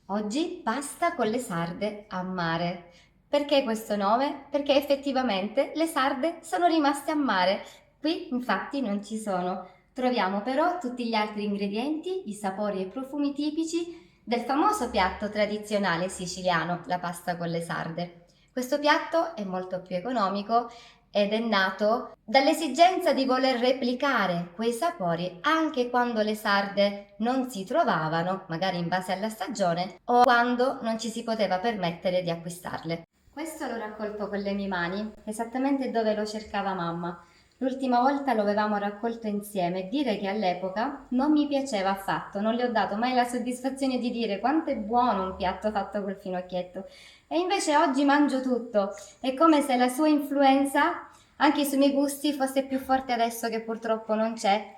Oggi pasta con le sarde a mare. Perché questo nome? Perché effettivamente le sarde sono rimaste a mare. Qui infatti non ci sono. Troviamo però tutti gli altri ingredienti, i sapori e i profumi tipici del famoso piatto tradizionale siciliano, la pasta con le sarde. Questo piatto è molto più economico ed è nato dall'esigenza di voler replicare quei sapori anche quando le sarde non si trovavano, magari in base alla stagione, o quando non ci si poteva permettere di acquistarle. Questo l'ho raccolto con le mie mani, esattamente dove lo cercava mamma. L'ultima volta lo avevamo raccolto insieme e dire che all'epoca non mi piaceva affatto, non le ho dato mai la soddisfazione di dire quanto è buono un piatto fatto col finocchietto. E invece oggi mangio tutto, è come se la sua influenza anche sui miei gusti fosse più forte adesso che purtroppo non c'è,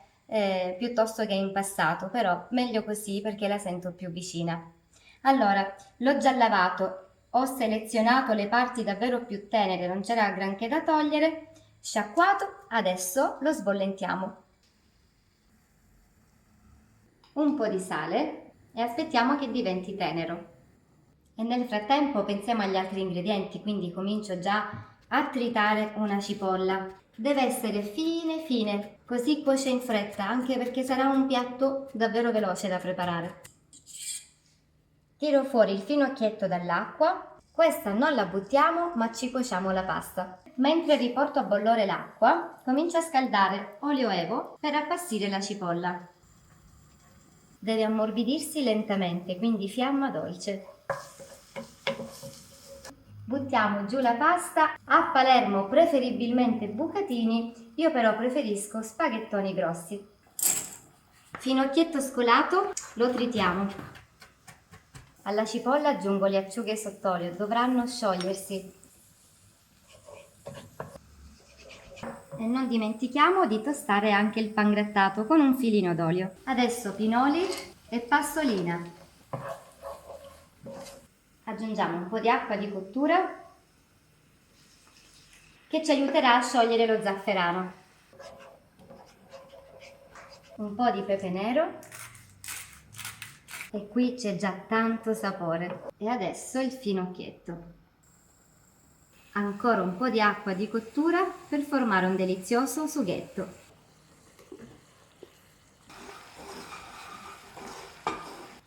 piuttosto che in passato, però meglio così perché la sento più vicina. Allora, l'ho già lavato, ho selezionato le parti davvero più tenere, non c'era granché da togliere, sciacquato, adesso lo sbollentiamo. Un po' di sale e aspettiamo che diventi tenero. E nel frattempo pensiamo agli altri ingredienti, quindi comincio già a tritare una cipolla. Deve essere fine fine, così cuoce in fretta, anche perché sarà un piatto davvero veloce da preparare. Tiro fuori il finocchietto dall'acqua, questa non la buttiamo ma ci cuociamo la pasta. Mentre riporto a bollore l'acqua, comincio a scaldare olio evo per appassire la cipolla. Deve ammorbidirsi lentamente, quindi fiamma dolce. Buttiamo giù la pasta, a Palermo preferibilmente bucatini, io però preferisco spaghettoni grossi. Finocchietto scolato lo tritiamo. Alla cipolla aggiungo le acciughe sott'olio, dovranno sciogliersi. E non dimentichiamo di tostare anche il pangrattato con un filino d'olio. Adesso pinoli e passolina. Aggiungiamo un po' di acqua di cottura che ci aiuterà a sciogliere lo zafferano. Un po' di pepe nero e qui c'è già tanto sapore. E adesso il finocchietto. Ancora un po' di acqua di cottura per formare un delizioso sughetto.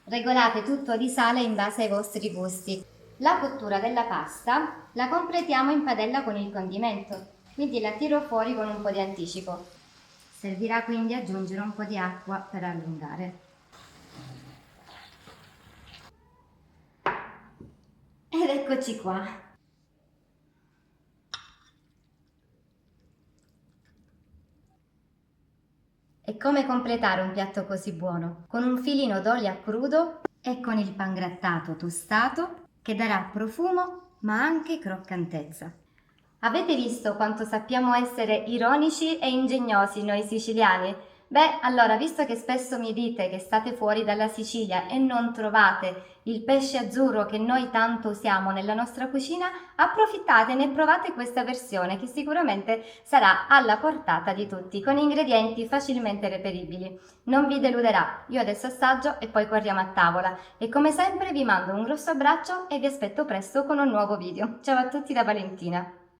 Regolate tutto di sale in base ai vostri gusti. La cottura della pasta la completiamo in padella con il condimento, quindi la tiro fuori con un po' di anticipo. Servirà quindi aggiungere un po' di acqua per allungare. Ed eccoci qua. E come completare un piatto così buono? Con un filino d'olio a crudo e con il pangrattato tostato che darà profumo ma anche croccantezza. Avete visto quanto sappiamo essere ironici e ingegnosi noi siciliani? Beh, allora, visto che spesso mi dite che state fuori dalla Sicilia e non trovate il pesce azzurro che noi tanto usiamo nella nostra cucina, approfittatene e provate questa versione che sicuramente sarà alla portata di tutti, con ingredienti facilmente reperibili. Non vi deluderà, io adesso assaggio e poi corriamo a tavola. E come sempre vi mando un grosso abbraccio e vi aspetto presto con un nuovo video. Ciao a tutti da Valentina!